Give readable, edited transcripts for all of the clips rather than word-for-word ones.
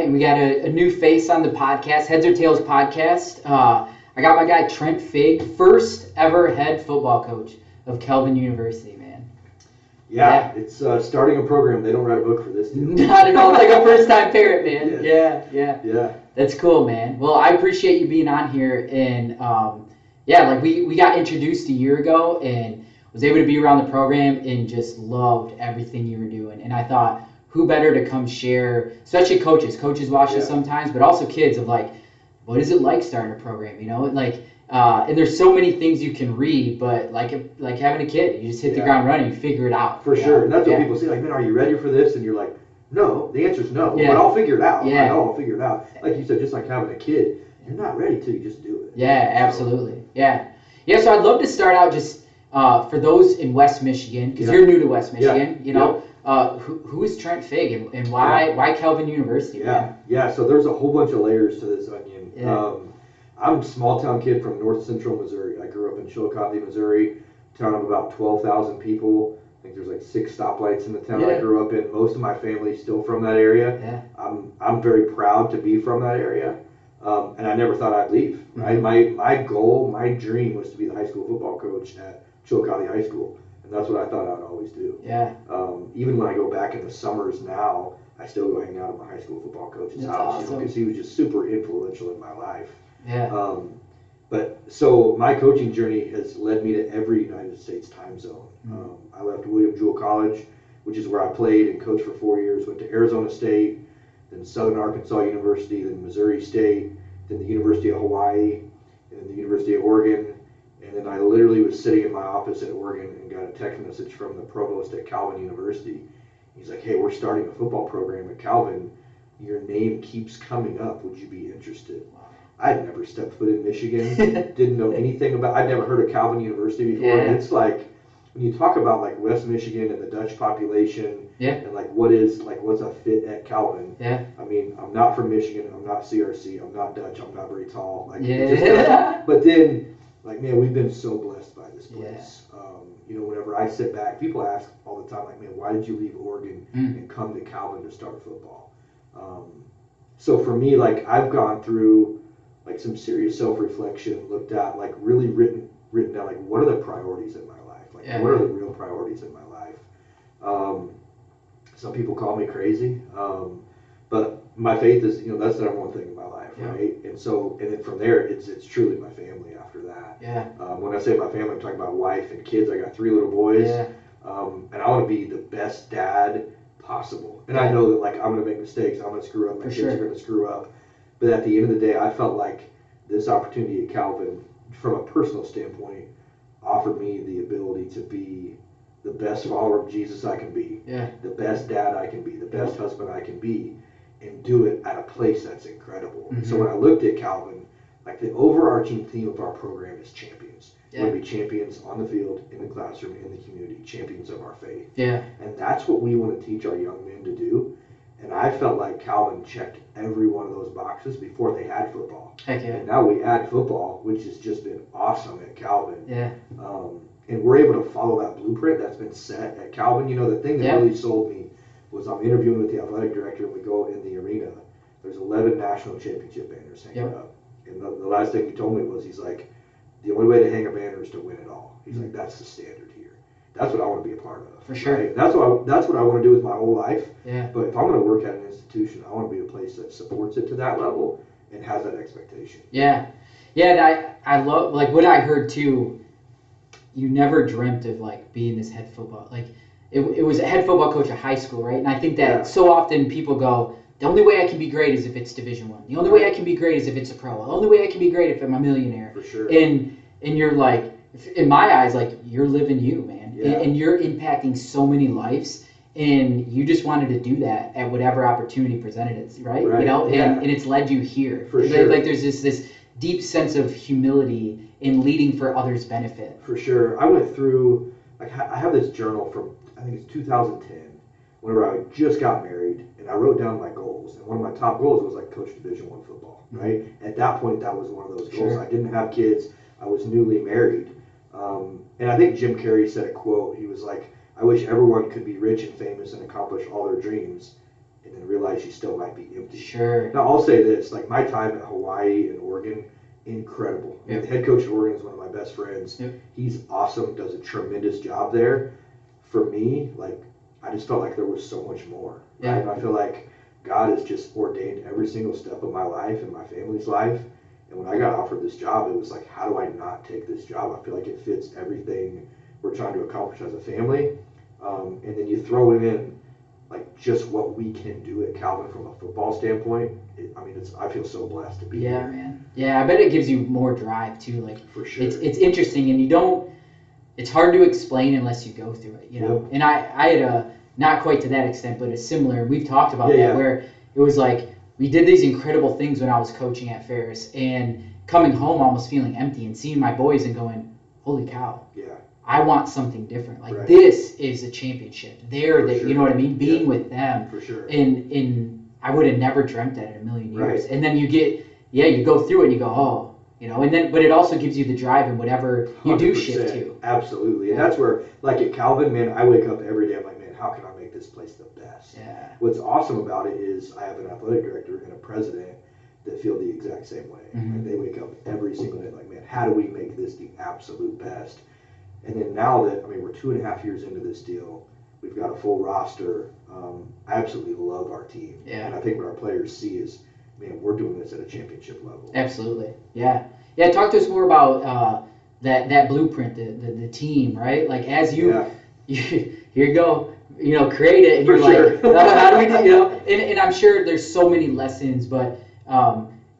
right, and we got a new face on the podcast, Heads or Tails podcast. I got my guy Trent Fig, first ever head football coach of Calvin University, man. Yeah. It's starting a program. They don't write a book for this deal. Not at all, like a first-time parent, man. Yes. Yeah. That's cool, man. Well, I appreciate you being on here, and we got introduced a year ago, and was able to be around the program, and just loved everything you were doing. And I thought, who better to come share, especially coaches. Coaches watch this sometimes, but also kids of like, what is it like starting a program? You know, and there's so many things you can read, but like having a kid, you just hit the ground running, you figure it out. For sure, and that's what people say. Like, man, are you ready for this? And you're like, no. The answer is no. But I'll figure it out. Yeah. I know I'll figure it out. Like you said, just like having a kid, you're not ready till you just do it. Yeah, absolutely. Yeah. So I'd love to start out just for those in West Michigan, because you're new to West Michigan. You know. Who is Trent Fig and why Calvin University? So there's a whole bunch of layers to this onion. I'm a small town kid from north central Missouri. I grew up in Chillicothe, Missouri, town of about 12,000 people. I think there's like 6 stoplights in the town I grew up in. Most of my family's still from that area. I'm very proud to be from that area, and I never thought I'd leave. Right, my goal, my dream was to be the high school football coach at Chillicothe High School. And that's what I thought I'd always do. Even when I go back in the summers now, I still go hang out at my high school football coach's house, because he was just super influential in my life. So my coaching journey has led me to every United States time zone. I left William Jewell College, which is where I played and coached for 4 years. Went to Arizona State, then Southern Arkansas University, then Missouri State, then the University of Hawaii, and then the University of Oregon. And then I literally was sitting in my office at Oregon and got a text message from the provost at Calvin University. He's like, hey, we're starting a football program at Calvin. Your name keeps coming up. Would you be interested? I'd never stepped foot in Michigan. Didn't know anything about, I'd never heard of Calvin University before. And it's like, when you talk about like West Michigan and the Dutch population and like what's a fit at Calvin. I mean, I'm not from Michigan. I'm not CRC. I'm not Dutch. I'm not very tall. But then, like, man, we've been so blessed by this place. Whenever I sit back, people ask all the time, like, man, why did you leave Oregon and come to Calvin to start football? So for me, like, I've gone through like some serious self-reflection, looked at, like, really written down, like, what are the priorities in my life? Like, what are the real priorities in my life? Some people call me crazy, but my faith is, that's the number one thing in my life, right? And then from there, it's truly my family after that. When I say my family, I'm talking about wife and kids. I got 3 little boys, and I want to be the best dad possible. And I know that, like, I'm going to make mistakes. I'm going to screw up. My kids are going to screw up. But at the end of the day, I felt like this opportunity at Calvin, from a personal standpoint, offered me the ability to be the best follower of Jesus I can be, the best dad I can be, the best husband I can be, and do it at a place that's incredible. So when I looked at Calvin, like, the overarching theme of our program is champions. We're going to be champions on the field, in the classroom, in the community, champions of our faith. And that's what we want to teach our young men to do. And I felt like Calvin checked every one of those boxes before they had football. And now we add football, which has just been awesome at Calvin. And we're able to follow that blueprint that's been set at Calvin. The thing that really sold me was I'm interviewing with the athletic director, and we go in the arena. There's 11 national championship banners hanging up. And the last thing he told me was, he's like, the only way to hang a banner is to win it all. He's like, that's the standard here. That's what I want to be a part of. For sure. Right? That's what I want to do with my whole life. But if I'm going to work at an institution, I want to be a place that supports it to that level and has that expectation. And I love, like, what I heard too. You never dreamt of, like, being this head football, like, it was a head football coach at high school, right? And I think that so often people go, the only way I can be great is if it's Division I. The only way I can be great is if it's a pro. The only way I can be great if I'm a millionaire. For sure. And you're like, in my eyes, like, you're living you, man. And you're impacting so many lives. And you just wanted to do that at whatever opportunity presented it, right? And it's led you here. For sure. Like, there's this deep sense of humility in leading for others' benefit. For sure. I went through, like, I have this journal from, I think it's 2010, whenever I just got married, and I wrote down my goals. And one of my top goals was, like, coach Division I football, right? At that point, that was one of those goals. I didn't have kids. I was newly married. And I think Jim Carrey said a quote. He was like, I wish everyone could be rich and famous and accomplish all their dreams and then realize you still might be empty. Sure. Now, I'll say this, like my time at Hawaii and Oregon, incredible. I mean, the head coach at Oregon is one of my best friends. He's awesome, does a tremendous job there. For me, like, I just felt like there was so much more. Right? And I feel like God has just ordained every single step of my life and my family's life. And when I got offered this job, it was like, how do I not take this job? I feel like it fits everything we're trying to accomplish as a family. And then you throw in like just what we can do at Calvin from a football standpoint. I feel so blessed to be here. Yeah, man. Yeah, I bet it gives you more drive too. Like, for sure. It's interesting, and it's hard to explain unless you go through it, you know. And I had a, not quite to that extent, but a similar. We've talked about that where it was like we did these incredible things when I was coaching at Ferris, and coming home almost feeling empty and seeing my boys and going, holy cow. Yeah. I want something different. Like this is a championship. You know what I mean? Being with them. For sure. And I would have never dreamt that in a million years. And then you go through it and you go, oh, you know, and then, but it also gives you the drive in whatever you do shift to. Absolutely. And that's where, like at Calvin, man, I wake up every day, I'm like, man, how can I make this place the best? Yeah. What's awesome about it is I have an athletic director and a president that feel the exact same way. Like they wake up every single day like, man, how do we make this the absolute best? And then now that, we're 2.5 years into this deal, we've got a full roster. I absolutely love our team. Yeah. And I think what our players see is, man, we're doing this at a championship level. Absolutely. Yeah. Yeah, talk to us more about that blueprint, the team, right? Like as you here you go, you know, create it, and you're like, how do we do, you know? And I'm sure there's so many lessons, but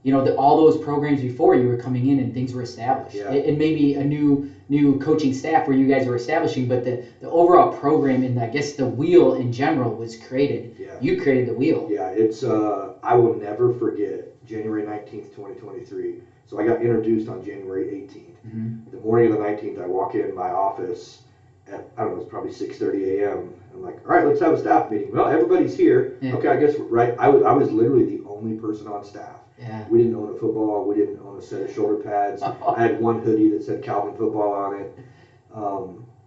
you know, all those programs before you were coming in and things were established, and maybe a new coaching staff where you guys were establishing, but the overall program and I guess the wheel in general was created. Yeah. You created the wheel. Yeah, it's I will never forget January 19th, 2023. So I got introduced on January 18th. The morning of the 19th, I walk in my office at, I don't know, it's probably 6:30 a.m. I'm like, all right, let's have a staff meeting. Well, everybody's here. Yeah. Okay, I guess, right. I was literally the only person on staff. Yeah. We didn't own a football. We didn't own a set of shoulder pads. I had one hoodie that said Calvin football on it.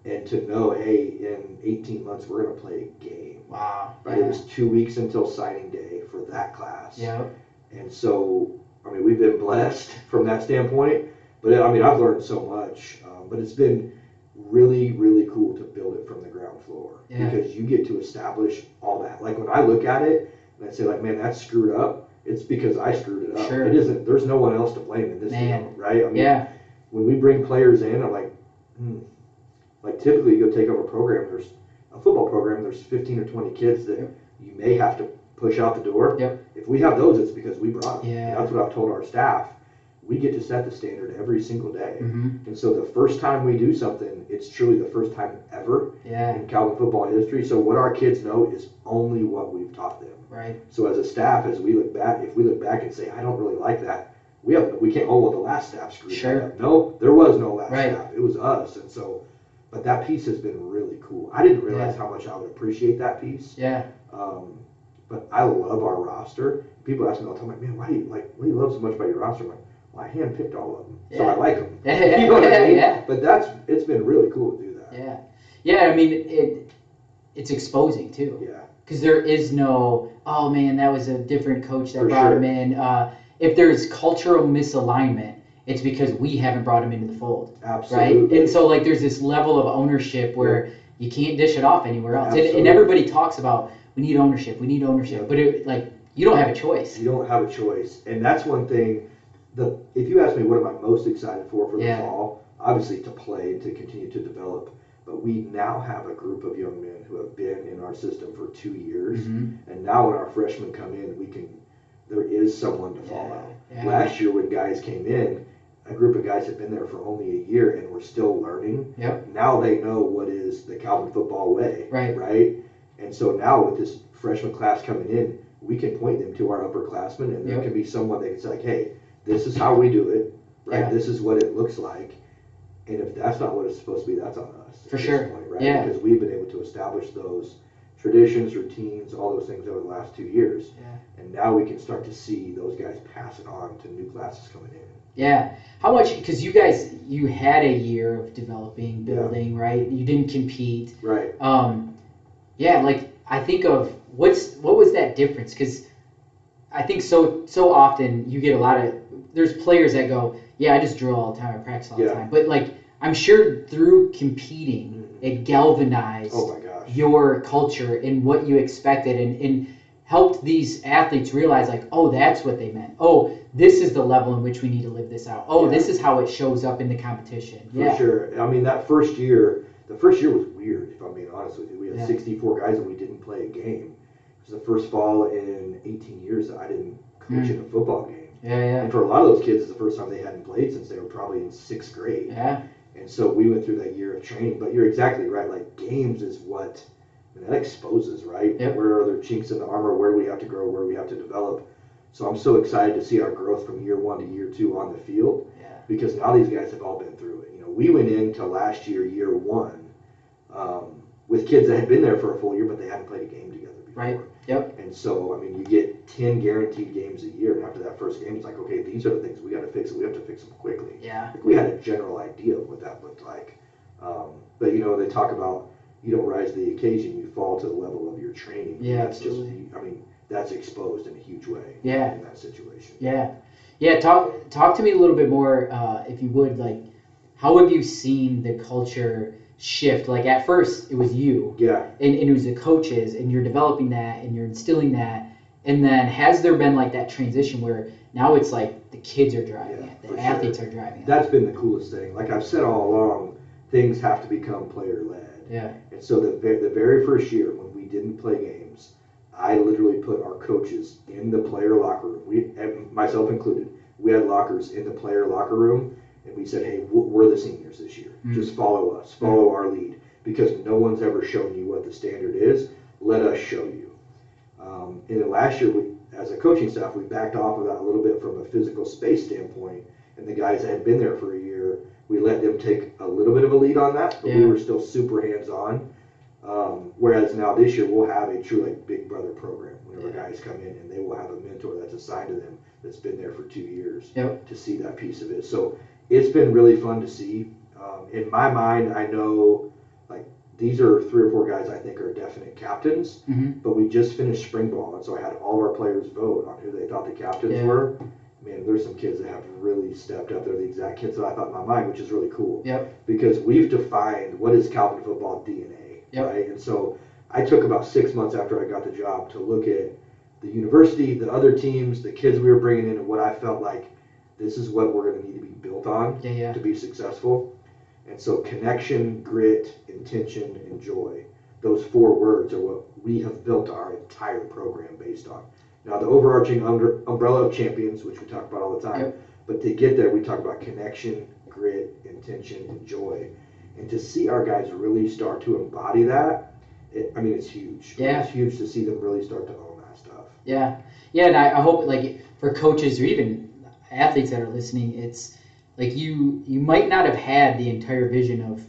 And to know, hey, in 18 months, we're going to play a game. Wow. Right? It was 2 weeks until signing day for that class. Yeah. And so, we've been blessed from that standpoint. But, I've learned so much. But it's been really, really cool to build it from the ground floor. Yeah. Because you get to establish all that. Like, when I look at it, and I say, like, man, that's screwed up. It's because I screwed it up. Sure. It isn't. There's no one else to blame in this deal, right? When we bring players in, I'm like, like typically you go take over a program. There's a football program. There's 15 or 20 kids that you may have to push out the door. If we have those, it's because we brought them. And that's what I've told our staff. We get to set the standard every single day. And so the first time we do something, it's truly the first time ever in Calvin football history. So what our kids know is only what we've taught them. Right. So as a staff, as we look back, if we look back and say, I don't really like that, we can't, oh, well, the last staff screwed that up. No, there was no last staff. It was us. And so, but that piece has been really cool. I didn't realize how much I would appreciate that piece. Yeah. But I love our roster. People ask me all the time, like, man, what do you love so much about your roster? I'm like, well, I handpicked all of them. So I like them. You know what I mean? But it's been really cool to do that. Yeah. Yeah, it's exposing too. Yeah. Because there is no, oh man, that was a different coach that brought him in. If there's cultural misalignment, it's because we haven't brought him into the fold. Absolutely. Right? And so like there's this level of ownership where you can't dish it off anywhere else. And everybody talks about we need ownership, but you don't have a choice. You don't have a choice. And that's one thing, if you ask me what am I most excited for the fall, obviously to play, to continue to develop. But we now have a group of young men who have been in our system for 2 years. And now when our freshmen come in, there is someone to follow. Last year when guys came in, a group of guys had been there for only a year and were still learning. Now they know what is the Calvin football way. Right? And so now with this freshman class coming in, we can point them to our upperclassmen, and there can be someone that can say, like, hey, this is how we do it. Right? This is what it looks like. And if that's not what it's supposed to be, that's on us. For sure. Point, right? Because we've been able to establish those traditions, routines, all those things over the last 2 years. And now we can start to see those guys pass it on to new classes coming in. Yeah. How much, because you had a year of developing, building, right? You didn't compete. Right. Yeah, like I think of what was that difference? Because I think so often you get a lot of there's players that go, yeah, I just drill all the time, I practice all the time. But like I'm sure through competing, it galvanized your culture and what you expected and helped these athletes realize like, oh, that's what they meant. Oh, this is the level in which we need to live this out. Oh, this is how it shows up in the competition. For sure. I mean, that first year, the first year was weird, if I'm being honest with you. We had 64 guys and we didn't play a game. It was the first fall in 18 years that I didn't coach in a football game. And for a lot of those kids, it's the first time they hadn't played since they were probably in 6th grade. And so we went through that year of training. But you're exactly right. Like, games is what, that exposes, right? Where are there chinks in the armor? Where do we have to grow? Where do we have to develop? So I'm so excited to see our growth from year 1 to year 2 on the field. Because now these guys have all been through it. You know, we went into last year 1, with kids that had been there for a full year, but they hadn't played a game together before. And so, I mean, you get 10 guaranteed games a year, and after that first game, it's like, okay, these are the things we got to fix, and we have to fix them quickly. Like, we had a general idea of what that looked like. But, you know, they talk about you don't rise to the occasion, you fall to the level of your training. That's absolutely. Just, I mean, that's exposed in a huge way in that situation. Talk to me a little bit more, if you would, like, how have you seen the culture shift? Like, at first, it was you. And it was the coaches, and you're developing that, and you're instilling that. And then has there been, like, that transition where now it's like the kids are driving it, the athletes are driving it? That's been the coolest thing. Like I've said all along, things have to become player-led. And so the very first year when we didn't play games, I literally put our coaches in the player locker room. We, and myself included, we had lockers in the player locker room, and we said, hey, we're the seniors this year. Just follow us, follow our lead, because no one's ever shown you what the standard is. Let us show you. And then last year, as a coaching staff, we backed off of that a little bit from a physical space standpoint, and the guys that had been there for a year, we let them take a little bit of a lead on that, but we were still super hands-on. Whereas now this year, we'll have a true like big brother program whenever guys come in, and they will have a mentor that's assigned to them that's been there for 2 years to see that piece of it. So it's been really fun to see. In my mind, I know like these are 3 or 4 guys I think are definite captains, but we just finished spring ball, and so I had all of our players vote on who they thought the captains were. Man, there's some kids that have really stepped up. They're the exact kids that I thought in my mind, which is really cool. Because we've defined what is Calvin football DNA, right? And so I took about 6 months after I got the job to look at the university, the other teams, the kids we were bringing in, and what I felt like this is what we're going to need to be built on to be successful. And so connection, grit, intention, and joy, those 4 words are what we have built our entire program based on. Now, the overarching umbrella of champions, which we talk about all the time, but to get there, we talk about connection, grit, intention, and joy. And to see our guys really start to embody that, it's huge. It's huge to see them really start to own that stuff. And I hope, like, for coaches or even athletes that are listening, it's like you might not have had the entire vision of,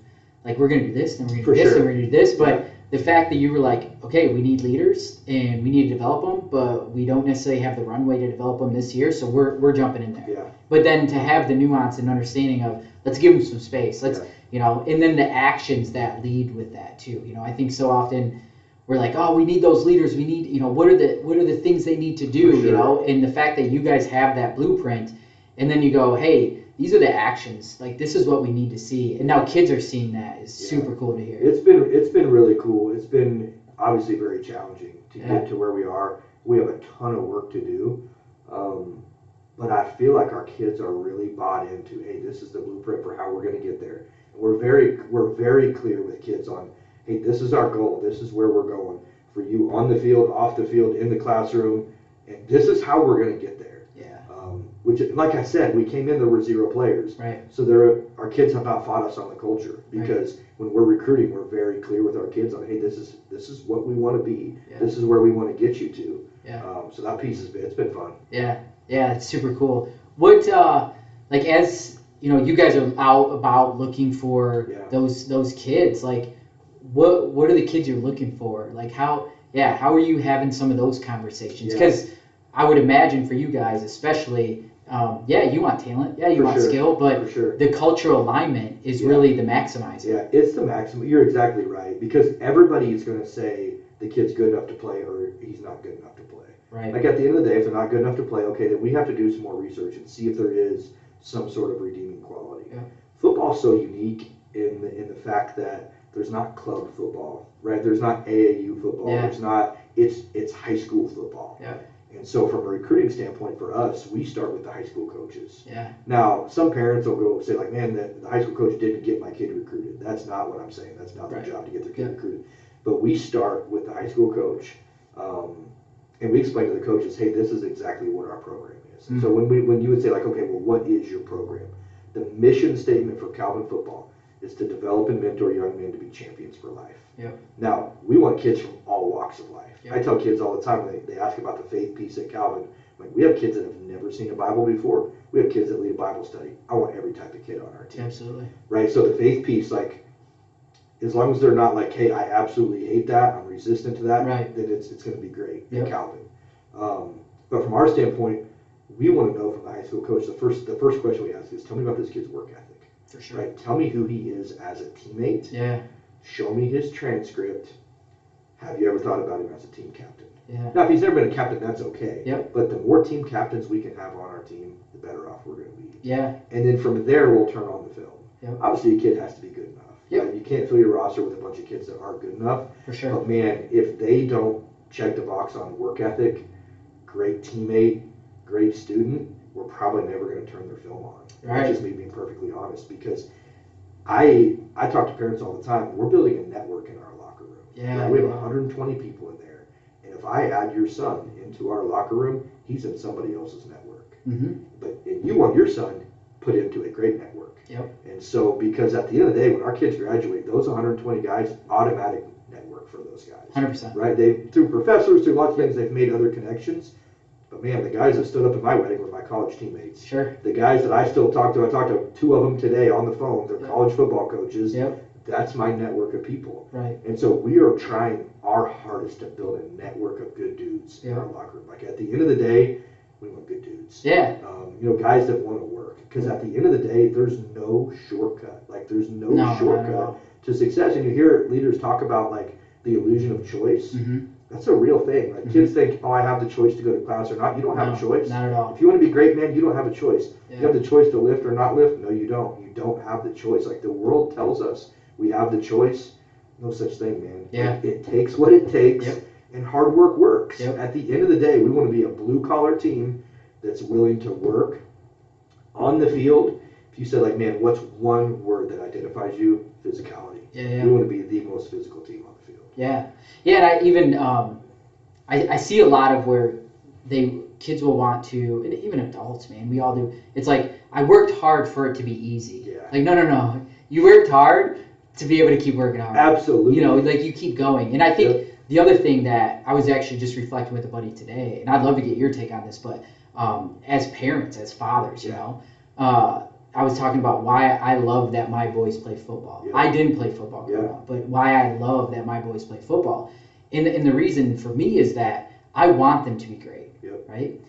like, we're going to do this, and we're going to do this, and we're going to do this, but the fact that you were like, okay, we need leaders and we need to develop them, but we don't necessarily have the runway to develop them this year, so we're jumping in there. But then to have the nuance and understanding of, let's give them some space, let's you know, and then the actions that lead with that too. You know, I think so often we're like, oh, we need those leaders, we need, you know, what are the things they need to do, you know, and the fact that you guys have that blueprint, and then you go, hey, these are the actions. Like, this is what we need to see. And now kids are seeing that. Is super cool to hear. It's been really cool. It's been obviously very challenging to get to where we are. We have a ton of work to do. But I feel like our kids are really bought into, hey, this is the blueprint for how we're going to get there. And we're very clear with kids on, hey, this is our goal. This is where we're going. For you on the field, off the field, in the classroom. And this is how we're going to get there. Which, like I said, we came in, there were 0 players. So our kids have not fought us on the culture, because when we're recruiting, we're very clear with our kids on, hey, this is what we want to be. This is where we want to get you to. So that piece it's been fun. It's super cool. What like, as you know, you guys are out about looking for those kids. Like, what are the kids you're looking for? Like, how are you having some of those conversations? Because I would imagine for you guys, especially yeah, you want talent, yeah, you For want sure. skill, but For sure. the cultural alignment is really the maximizer. Yeah, it's the maximum. You're exactly right, because everybody is going to say the kid's good enough to play or he's not good enough to play. Right. Like at the end of the day, if they're not good enough to play, okay, then we have to do some more research and see if there is some sort of redeeming quality. Yeah. Football's so unique in the fact that there's not club football, right? There's not AAU football. Yeah. There's not. It's high school football. Yeah. And so from a recruiting standpoint for us, we start with the high school coaches. Yeah. Now, some parents will go say like, man, the high school coach didn't get my kid recruited. That's not what I'm saying. That's not their job to get their kid recruited. But we start with the high school coach, and we explain to the coaches, hey, this is exactly what our program is. And so when you would say like, okay, well, what is your program? The mission statement for Calvin football is to develop and mentor young men to be champions for life. Yep. Now, we want kids from all walks of life. Yep. I tell kids all the time when they ask about the faith piece at Calvin, like, we have kids that have never seen a Bible before. We have kids that lead a Bible study. I want every type of kid on our team. Absolutely. Right? So the faith piece, like, as long as they're not like, hey, I absolutely hate that, I'm resistant to that, then it's going to be great at Calvin. But from our standpoint, we want to know from the high school coach, the first question we ask is, tell me about this kid's work ethic. For sure. Right? Tell me who he is as a teammate. Yeah. Show me his transcript. Have you ever thought about him as a team captain? Yeah. Now, if he's never been a captain, that's okay. Yep. But the more team captains we can have on our team, the better off we're going to be. Yeah. And then from there, we'll turn on the film. Yep. Obviously, a kid has to be good enough. Yep. Right? You can't fill your roster with a bunch of kids that aren't good enough. For sure. But man, if they don't check the box on work ethic, great teammate, great student, we're probably never going to turn their film on. Right. That's just me being perfectly honest, because I talk to parents all the time. We're building a network in our locker room. Yeah. Right? We have 120 people in there. And if I add your son into our locker room, he's in somebody else's network. And you want your son put into a great network. Yep. And so, because at the end of the day, when our kids graduate, those 120 guys, automatic network for those guys. 100%. Right? Through professors, through lots of things, they've made other connections. But man, the guys that stood up at my wedding were my college teammates. Sure. The guys that I still talk to, I talked to 2 of them today on the phone. They're college football coaches. Yep. That's my network of people. Right. And so we are trying our hardest to build a network of good dudes in our locker room. Like at the end of the day, we want good dudes. Yeah. Guys that want to work. Because at the end of the day, there's no shortcut. Like there's no shortcut to success. And you hear leaders talk about like the illusion of choice. That's a real thing. Like kids think, oh, I have the choice to go to class or not. You don't have a choice. Not at all. If you want to be great, man, you don't have a choice. Yeah. You have the choice to lift or not lift. No, you don't. You don't have the choice. Like the world tells us we have the choice. No such thing, man. Yeah. Like, it takes what it takes, and hard work works. Yep. At the end of the day, we want to be a blue-collar team that's willing to work on the field. If you said, like, man, what's one word that identifies you? Physicality. Yeah. We want to be the most physical team on the field. Yeah. Yeah, and I even I see a lot of where kids will want to, and even adults, man, we all do. It's like, I worked hard for it to be easy. Yeah. Like, no. You worked hard to be able to keep working hard. Absolutely. Like you keep going. And I think the other thing that I was actually just reflecting with a buddy today, and I'd love to get your take on this, but as parents, as fathers, I was talking about why I love that my boys play football. Yeah. I didn't play football growing up, but why I love that my boys play football. And the reason for me is that I want them to be great, right?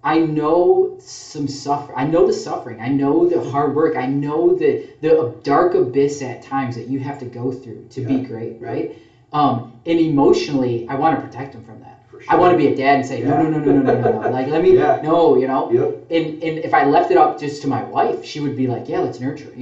I know some suffering. I know the suffering. I know the hard work. I know the dark abyss at times that you have to go through to be great, right? And emotionally, I want to protect them from that. For sure. I want to be a dad and say, no. Like, let me, no, And if I left it up just to my wife, she would be like, yeah, let's nurture,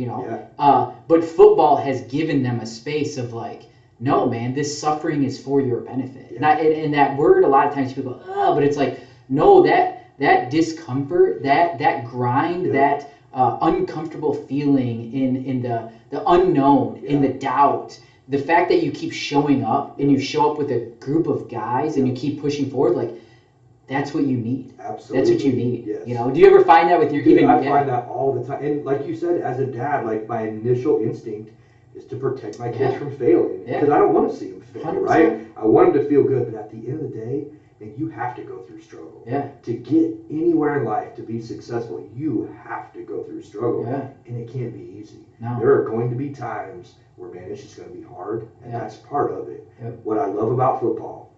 But football has given them a space of like, no, man, this suffering is for your benefit. And that word, a lot of times people go, but it's like, no, that discomfort, that grind, that uncomfortable feeling in the unknown, in the doubt, the fact that you keep showing up and you show up with a group of guys and you keep pushing forward, like, that's what you need. Absolutely. That's what you need. Yes. Do you ever find that with your I find that all the time. And like you said, as a dad, like my initial instinct is to protect my kids from failing. Because I don't want to see them fail, 100%. right? I want them to feel good, but at the end of the day, and you have to go through struggle. To get anywhere in life, to be successful, you have to go through struggle. And it can't be easy. No. There are going to be times where, man, it's just going to be hard, and that's part of it. What I love about football,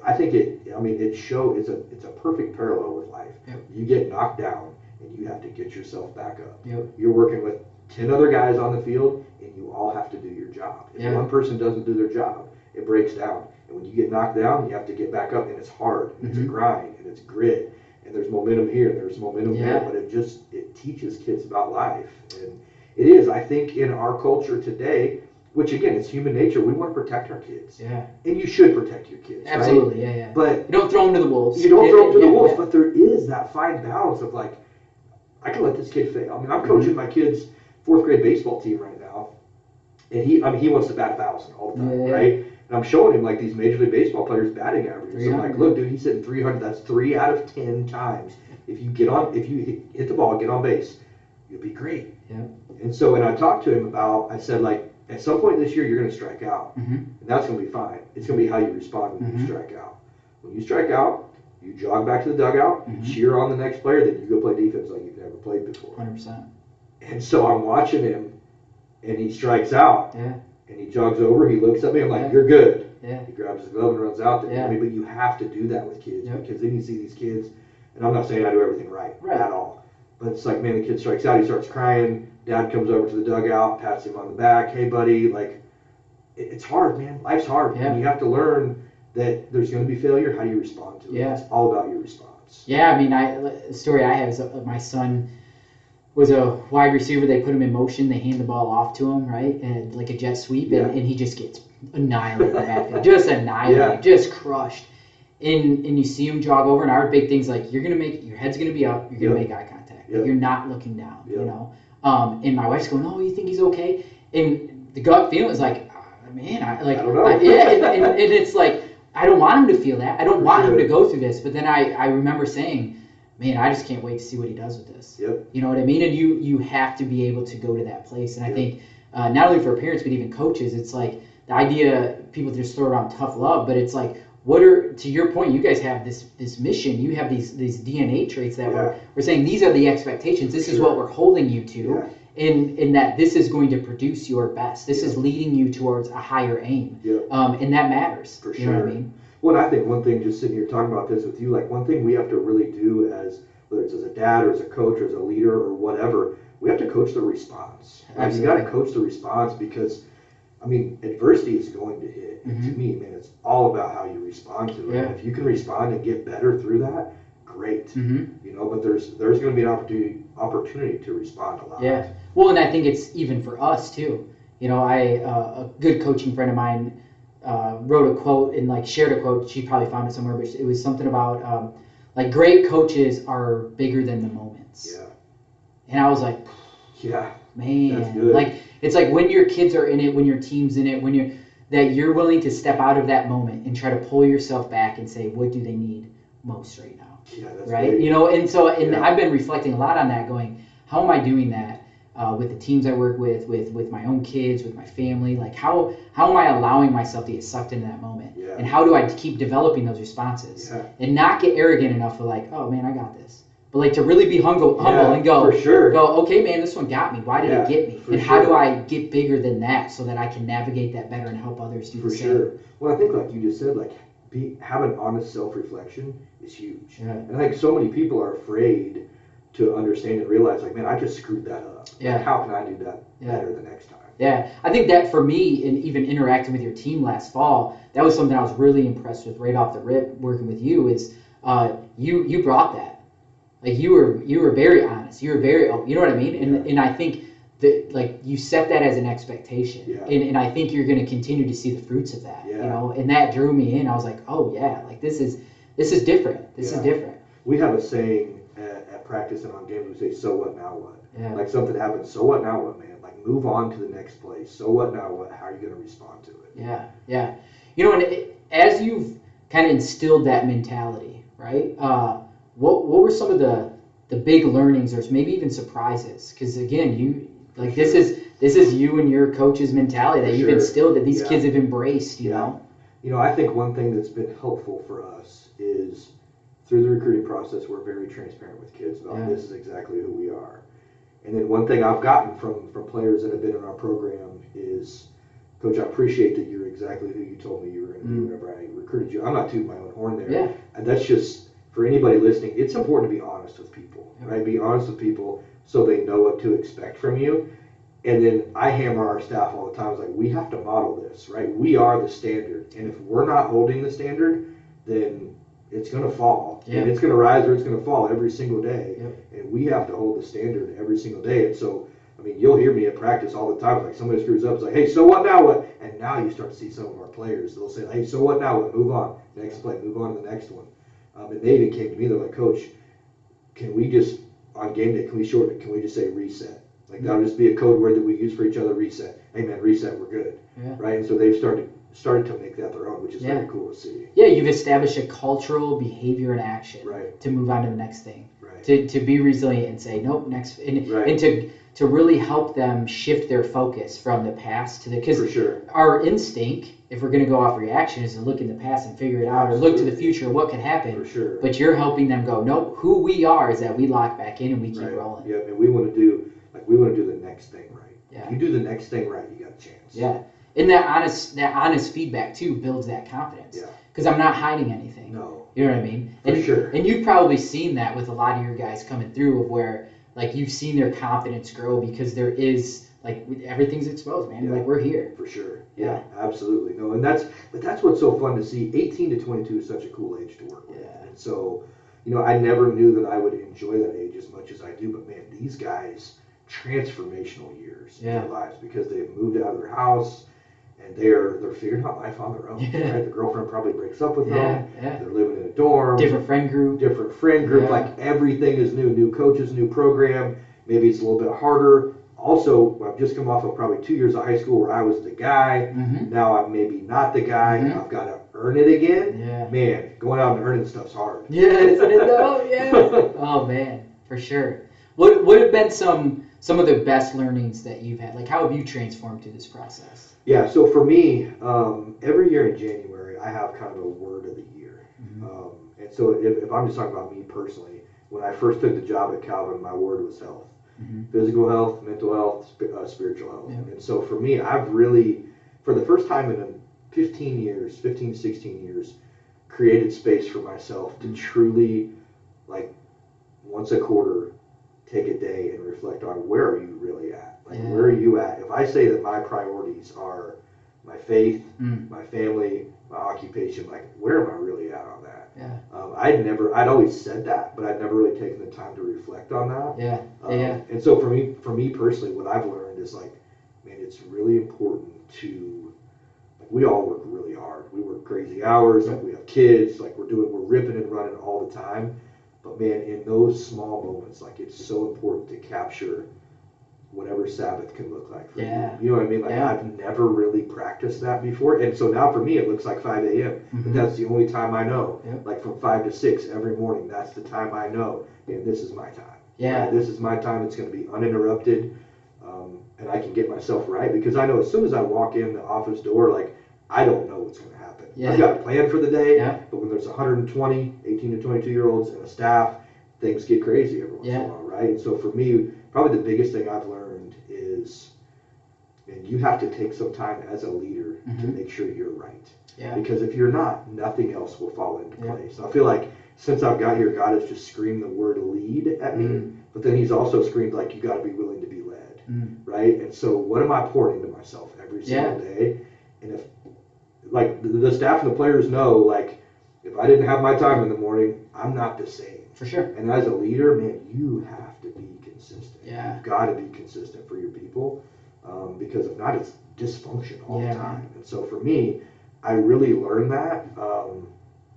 I think it's a perfect parallel with life. You get knocked down, and you have to get yourself back up. Yep. You're working with 10 other guys on the field, and you all have to do your job. If Yeah. one person doesn't do their job, it breaks down. And when you get knocked down, you have to get back up, and it's hard, and it's a grind, and it's grit, and there's momentum here, and there's momentum there, but it teaches kids about life. And it is, I think, in our culture today, which again, it's human nature, we want to protect our kids. Yeah. And you should protect your kids. Absolutely, right? yeah. But you don't throw them to the wolves. You don't throw them to the wolves, but there is that fine balance of like, I can let this kid fail. I mean, I'm coaching my kid's 4th grade baseball team right now, and he wants to bat 1,000 all the time, right? And I'm showing him like these Major League Baseball players batting averages. So I'm like, look, dude, he's hitting 300. That's 3 out of 10 times. If you hit the ball, get on base, you'll be great. Yeah. And so, and I talked to him about, I said, like, at some point this year, you're going to strike out. And that's going to be fine. It's going to be how you respond when you strike out. When you strike out, you jog back to the dugout, cheer on the next player, then you go play defense like you've never played before. 100%. And so I'm watching him, and he strikes out. Yeah. And he jogs over, he looks at me, I'm like, you're good. Yeah. He grabs his glove and runs out there. Yeah. I mean, but you have to do that with kids because then you see these kids, and I'm not saying I do everything right at all. But it's like, man, the kid strikes out, he starts crying, dad comes over to the dugout, pats him on the back, hey buddy, like, it's hard, man. Life's hard. Yeah. And you have to learn that there's going to be failure. How do you respond to it? Yeah. It's all about your response. Yeah, I mean, the story I have is my son was a wide receiver. They put him in motion. They hand the ball off to him, right? And like a jet sweep, and he just gets annihilated in the backfield. Just annihilated, just crushed. And you see him jog over, and our big thing's like, your head's going to be up, you're going to make eye contact. Like, you're not looking down, you know? And my wife's going, oh, you think he's okay? And the gut feeling is like, man, I don't know. And it's like, I don't want him to feel that. I don't want him to go through this. But then I remember saying, man, I just can't wait to see what he does with this. You know what I mean? And you have to be able to go to that place. And I think not only for parents, but even coaches, it's like the idea, people just throw around tough love, but it's like, to your point, you guys have this mission, you have these DNA traits that we're saying, these are the expectations, this is what we're holding you to, in that this is going to produce your best. This is leading you towards a higher aim. And that matters. For sure. You know what I mean? Well, I think one thing, just sitting here talking about this with you, like one thing we have to really do as, whether it's as a dad or as a coach or as a leader or whatever, we have to coach the response. Like, you got to coach the response because, I mean, adversity is going to hit. And to me, man, it's all about how you respond to it. And if you can respond and get better through that, great. You know, but there's going to be an opportunity to respond a lot. Yeah. Well, and I think it's even for us too. You know, a good coaching friend of mine wrote a quote and like shared a quote. She probably found it somewhere, but it was something about like great coaches are bigger than the moments. And I was like, man, that's good. Like it's like when your kids are in it, when your team's in it, that you're willing to step out of that moment and try to pull yourself back and say, what do they need most right now? That's right. big. You know, and so I've been reflecting a lot on that, going, how am I doing that with the teams I work with my own kids, with my family? Like how am I allowing myself to get sucked into that moment? And how do I keep developing those responses and not get arrogant enough for like, oh man, I got this. But like to really be humble and go, okay, man, this one got me. Why did it get me? And how do I get bigger than that so that I can navigate that better and help others do the same? For sure. Well, I think like you just said, like have an honest self-reflection is huge. And I think so many people are afraid to understand and realize, like, man, I just screwed that up. Like, how can I do that better the next time? Yeah, I think that for me, and even interacting with your team last fall, that was something I was really impressed with right off the rip working with you. Is you brought that. Like you were very honest. You were very, you know what I mean? And I think that like you set that as an expectation. And I think you're going to continue to see the fruits of that. You know, and that drew me in. I was like, oh yeah, like this is different. This is different. We have a saying at practice and on games. We say, so what, now what? Like something happens, so what, now what, man? Like move on to the next play. So what, now what? How are you going to respond to it? Yeah. You know, and as you've kind of instilled that mentality, right? What were some of the big learnings or maybe even surprises? Because again, you like this is you and your coach's mentality that you've instilled that these kids have embraced. You know. You know, I think one thing that's been helpful for us is through the recruiting process, we're very transparent with kids about this is exactly who we are. And then one thing I've gotten from players that have been in our program is, Coach, I appreciate that you're exactly who you told me you were going to be whenever I recruited you. I'm not tooting my own horn there. And that's just for anybody listening, it's important to be honest with people, right? Be honest with people so they know what to expect from you. And then I hammer our staff all the time. It's like, we have to model this, right? We are the standard. And if we're not holding the standard, then it's going to fall. Yep. And it's going to rise or it's going to fall every single day. Yep. And we have to hold the standard every single day. And so, I mean, you'll hear me at practice all the time. It's like somebody screws up. It's like, hey, so what now? What? And now you start to see some of our players. They'll say, hey, so what now? What? Move on. Next play. Move on to the next one. And they even came to me. They're like, Coach, can we just, on game day, can we shorten it? Can we just say reset? Like, that'll just be a code word that we use for each other, reset. Hey, man, reset, we're good. Yeah. Right? And so they've started to make that their own, which is very cool to see. Yeah, you've established a cultural behavior and action to move on to the next thing. Right. To be resilient and say, nope, next. And to really help them shift their focus from the past to the, because our instinct, if we're going to go off reaction, is to look in the past and figure it out, or look to the future, what could happen. For sure. But you're helping them go, nope, who we are is that we lock back in and we keep rolling. Yeah, and we want to do the next thing right. Yeah. If you do the next thing right, you got a chance. Yeah. And that honest feedback too builds that confidence. Yeah. Because I'm not hiding anything. No. You know what I mean? For sure. And you've probably seen that with a lot of your guys coming through, of where like you've seen their confidence grow because there is like everything's exposed, man. Yeah. Like, we're here. For sure. Yeah, absolutely. No, and that's what's so fun to see. 18 to 22 is such a cool age to work with. Yeah. And so, I never knew that I would enjoy that age as much as I do, but man, these guys, transformational years in their lives, because they've moved out of their house and they're figuring out life on their own. Right? The girlfriend probably breaks up with them. Yeah. They're living in a dorm. Different friend group. Yeah. Like, everything is new. New coaches, new program. Maybe it's a little bit harder. Also, I've just come off of probably 2 years of high school where I was the guy. Mm-hmm. Now I'm maybe not the guy. I've got to earn it again. Yeah. Man, going out and earning stuff's hard. Yeah, isn't it though? Yeah. Oh man, for sure. What have been some of the best learnings that you've had? Like, how have you transformed through this process? Yeah, so for me, every year in January, I have kind of a word of the year. Mm-hmm. And so if I'm just talking about me personally, when I first took the job at Calvin, my word was health. Mm-hmm. Physical health, mental health, spiritual health. Yeah. And so for me, I've really, for the first time in 15, 16 years, created space for myself to truly, like, once a quarter, take a day and reflect on, where are you really at? Like, where are you at? If I say that my priorities are my faith, my family, my occupation, like, where am I really at on that? Yeah. I'd always said that, but I'd never really taken the time to reflect on that. Yeah. And so for me personally, what I've learned is, like, man, it's really important to, like, we all work really hard. We work crazy hours. Like, we have kids. Like, we're ripping and running all the time. But man, in those small moments, like, it's so important to capture whatever Sabbath can look like for you. You know what I mean? Like, I've never really practiced that before. And so now for me, it looks like 5 a.m. Mm-hmm. But that's the only time I know. Like, from 5 to 6 every morning, that's the time I know. And this is my time. Right? This is my time. It's going to be uninterrupted. And I can get myself right, because I know as soon as I walk in the office door, like, I don't know what's going to happen. I've got a plan for the day, but when there's 120, 18 to 22-year-olds and a staff, things get crazy every once in a while, right? And so for me, probably the biggest thing I've learned is, and you have to take some time as a leader to make sure you're right. Because if you're not, nothing else will fall into place. I feel like since I've got here, God has just screamed the word lead at me, but then he's also screamed, like, you got to be willing to be led, right? And so what am I pouring into myself every single day? And if, like, the staff and the players know, like, if I didn't have my time in the morning, I'm not the same. For sure. And as a leader, man, you have to be consistent. You've got to be consistent for your people, because if not, it's dysfunction all the time. And so for me, I really learned that,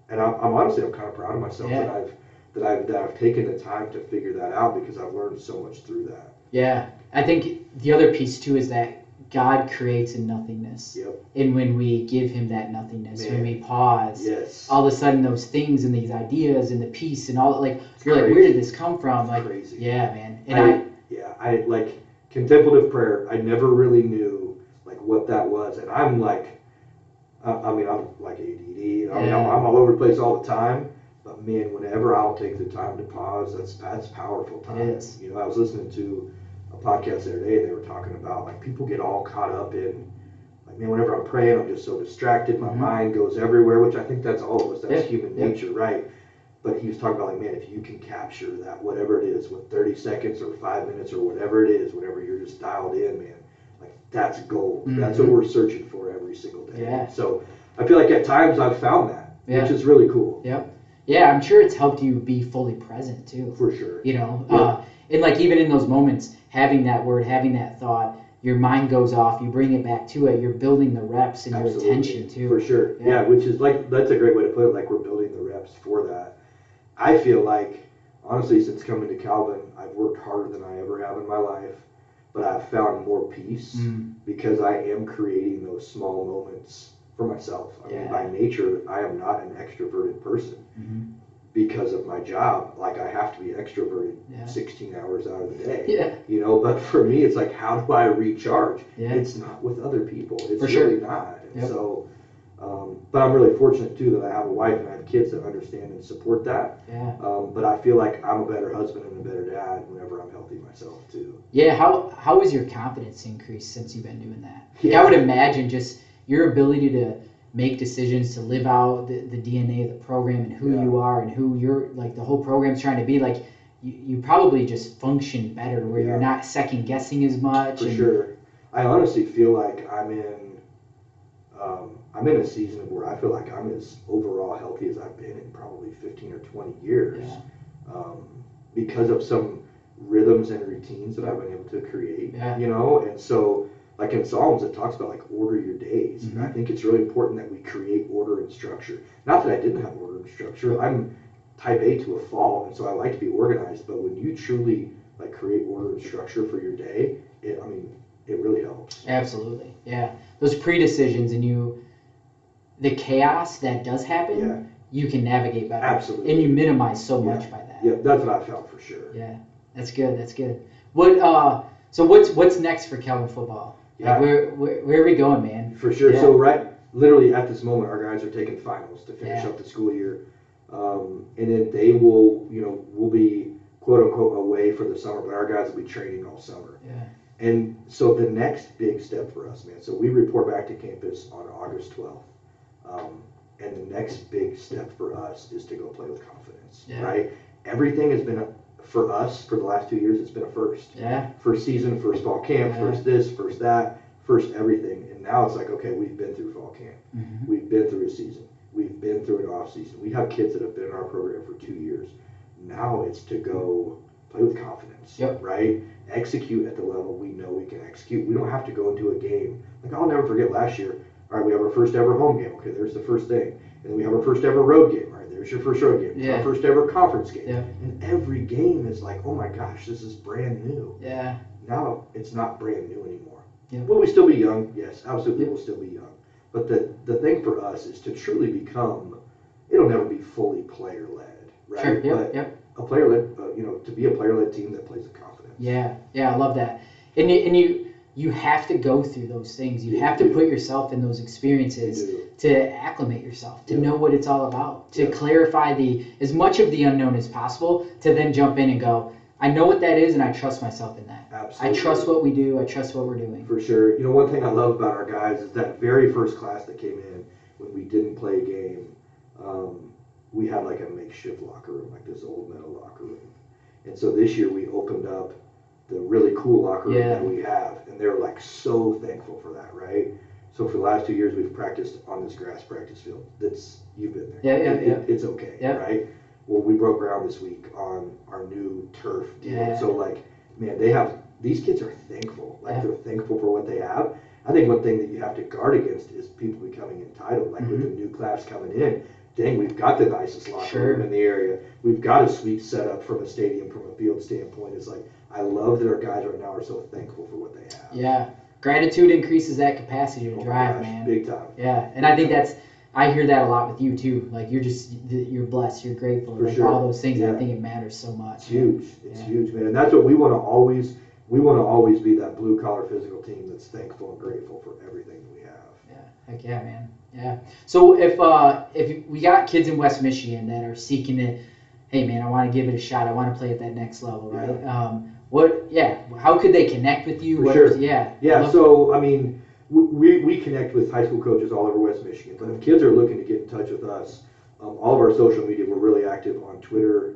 and I'm honestly, I'm kind of proud of myself that I've taken the time to figure that out, because I've learned so much through that. Yeah, I think the other piece too is that God creates in nothingness. And when we give him that nothingness, when we pause, all of a sudden those things and these ideas and the peace and all, like, you're like, where did this come from? Like, crazy. Yeah, man. And I like contemplative prayer. I never really knew, like, what that was. And I'm like, I'm like ADD. I'm all over the place all the time. But man, whenever I'll take the time to pause, that's powerful time. It is. I was listening to a podcast the other day, and they were talking about, like, people get all caught up in, like, man, whenever I'm praying, I'm just so distracted. My mind goes everywhere, which I think that's all of us. That's human nature, right? But he was talking about like, man, if you can capture that, whatever it is, with 30 seconds or 5 minutes or whatever it is, whenever you're just dialed in, man, like that's gold. Mm-hmm. That's what we're searching for every single day. Yeah. So I feel like at times I've found that, Yeah. which is really cool. Yep. Yeah, I'm sure it's helped you be fully present too. For sure. You know, Yeah. and like even in those moments, having that word, having that thought, your mind goes off, you bring it back to it, you're building the reps and Absolutely. your attention too. For sure. Yeah, which is like, that's a great way to put it, like we're building the reps for that. I feel like, honestly, since coming to Calvin, I've worked harder than I ever have in my life, but I've found more peace because I am creating those small moments for myself. I mean, by nature, I am not an extroverted person. Because of my job, like I have to be extroverted 16 hours out of the day. You know, but for me, it's like, how do I recharge? It's not with other people. It's For really sure. not. And so, but I'm really fortunate too that I have a wife and I have kids that understand and support that. But I feel like I'm a better husband and a better dad whenever I'm healthy myself too. Yeah, how has your confidence increased since you've been doing that? Like, I would imagine just your ability to make decisions, to live out the DNA of the program and who you are and who you're, like the whole program's trying to be, like you probably just function better where you're not second guessing as much. For sure. I honestly feel like I'm in a season where I feel like I'm as overall healthy as I've been in probably 15 or 20 years because of some rhythms and routines that I've been able to create, you know, and so like in Psalms, it talks about like order your days. And I think it's really important that we create order and structure. Not that I didn't have order and structure. I'm type A to a fault, and so I like to be organized. But when you truly like create order and structure for your day, it really helps. Absolutely, yeah. Those pre-decisions and the chaos that does happen, you can navigate better. Absolutely. And you minimize so much by that. Yeah, that's what I found for sure. Yeah, that's good. That's good. What? So what's next for Calvin football? Like where are we going, man? For sure. So literally at this moment, our guys are taking finals to finish up the school year, and then they will, we'll be quote unquote away for the summer, but our guys will be training all summer. And so the next big step for us, man. So we report back to campus on August 12th, and the next big step for us is to go play with confidence. Right? Everything has been for us for the last 2 years. It's been a first. First season, first fall camp, first this, first that, first everything. And now it's like, okay, we've been through fall camp. We've been through a season. We've been through an off season. We have kids that have been in our program for 2 years. Now it's to go play with confidence, right? Execute at the level we know we can execute. We don't have to go into a game. Like, I'll never forget last year. All right, we have our first ever home game. Okay, there's the first thing. And then we have our first ever road game. All right, there's your first road game. Our first ever conference game. And every game is like, oh my gosh, this is brand new. Now it's not brand new anymore. Will we still be young? Yes, absolutely, we'll still be young. But the thing for us is to truly become, it'll never be fully player-led, right? A player-led, to be a player-led team that plays with confidence. Yeah, I love that. And you have to go through those things. You have to put yourself in those experiences to acclimate yourself, to know what it's all about, to clarify as much of the unknown as possible, to then jump in and go, I know what that is, and I trust myself in that. Absolutely. I trust what we do. I trust what we're doing. For sure. One thing I love about our guys is that very first class that came in when we didn't play a game, we had like a makeshift locker room, like this old metal locker room. And so this year we opened up the really cool locker room that we have, and they're like so thankful for that, right? So for the last 2 years we've practiced on this grass practice field. You've been there. It's okay, right? Well, we broke ground this week on our new turf deal. So like, man, these kids are thankful. Like they're thankful for what they have. I think one thing that you have to guard against is people becoming entitled. Like with the new class coming in, dang, we've got the nicest locker room in the area. We've got a sweet setup from a stadium, from a field standpoint. It's like, I love that our guys right now are so thankful for what they have. Yeah. Gratitude increases that capacity to drive, man. Big time. Yeah. And I think I hear that a lot with you too. Like you're blessed, you're grateful, for like all those things. I think it matters so much. It's huge. It's huge, man. And that's what we want to always be, that blue collar physical team that's thankful and grateful for everything that we have. Heck yeah, man. Yeah. So if we got kids in West Michigan that are seeking it, hey man, I want to give it a shot. I want to play at that next level, right? How could they connect with you? For sure. Yeah. So I mean, we connect with high school coaches all over West Michigan. But if kids are looking to get in touch with us, All of our social media, we're really active on Twitter,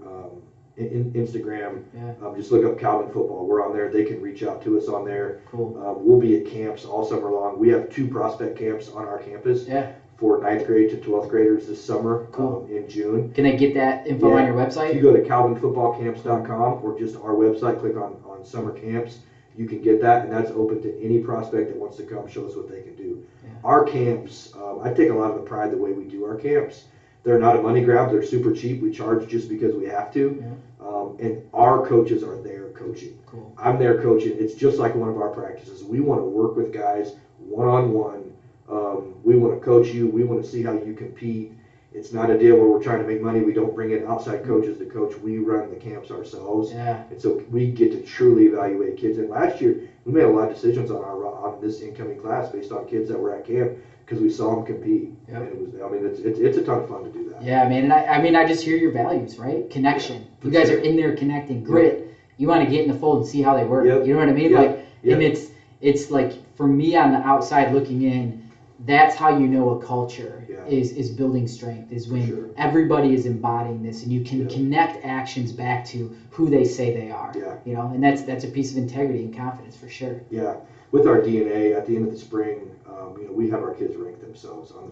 Instagram. Yeah. Just look up Calvin Football. We're on there. They can reach out to us on there. Cool. We'll be at camps all summer long. We have 2 prospect camps on our campus. Yeah. For 9th grade to 12th graders this summer. Cool. In June. Can they get that info on your website? If you go to calvinfootballcamps.com or just our website, click on summer camps, you can get that, and that's open to any prospect that wants to come show us what they can do. Yeah. Our camps, I take a lot of the pride the way we do our camps. They're not a money grab. They're super cheap. We charge just because we have to. Yeah. And our coaches are there coaching. Cool. I'm there coaching. It's just like one of our practices. We want to work with guys one-on-one. We want to coach you. We want to see how you compete. It's not a deal where we're trying to make money. We don't bring in outside coaches to coach. We run the camps ourselves. Yeah. And so we get to truly evaluate kids. And last year, we made a lot of decisions on this incoming class based on kids that were at camp because we saw them compete. Yep. And it was, I mean, it's a ton of fun to do that. Yeah, man. And I just hear your values, right? Connection. Yeah, you guys sure. are in there connecting. Grit. You want to get in the fold and see how they work. Yep. You know what I mean? Yep. Like, Yep. and it's like, for me on the outside looking in, that's how you know a culture is building strength, is when everybody is embodying this and you can connect actions back to who they say they are. Yeah. You know, and that's a piece of integrity and confidence for sure. Yeah. With our DNA, at the end of the spring, we have our kids rank themselves on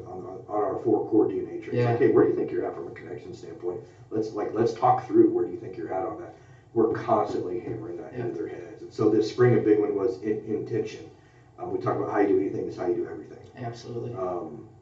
our 4 core DNA traits. Yeah. Like, hey, where do you think you're at from a connection standpoint? Let's talk through where do you think you're at on that. We're constantly hammering that into their heads. And so this spring, a big one was intention. We talk about how you do anything is how you do everything. Absolutely.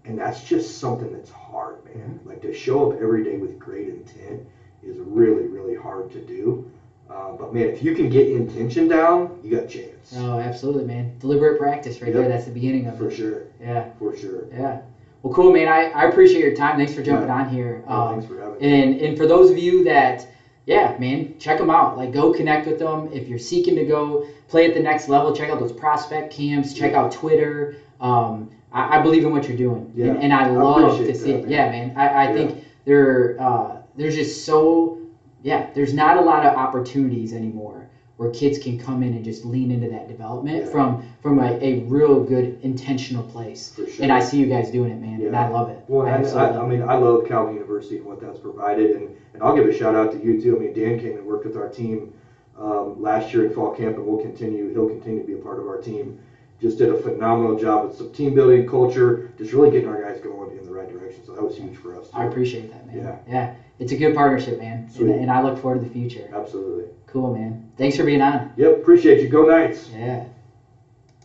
And that's just something that's hard, man. Like, to show up every day with great intent is really, really hard to do. But man, if you can get intention down, you got a chance. Oh, absolutely, man. Deliberate practice right there. That's the beginning of it. For sure. Yeah. For sure. Yeah. Well, cool, man. I appreciate your time. Thanks for jumping on here. Thanks for having me. And for those of you that, yeah, man, check them out. Like, go connect with them. If you're seeking to go play at the next level, check out those prospect camps. Check out Twitter. I believe in what you're doing. Yeah. And I love to appreciate see that, it. man. Yeah, man. I think there's just so, there's not a lot of opportunities anymore where kids can come in and just lean into that development from a real good intentional place. For sure. And I see you guys doing it, man, and I love it. Well, I love Calvin University and what that's provided, and I'll give a shout out to you too. I mean, Dan came and worked with our team last year at fall camp, and he'll continue to be a part of our team. Just did a phenomenal job with some team building, culture, just really getting our guys going in the right direction. So that was huge for us too. I appreciate that, man. Yeah. Yeah. It's a good partnership, man. And I look forward to the future. Absolutely. Cool, man. Thanks for being on. Yep, appreciate you. Go Knights. Yeah.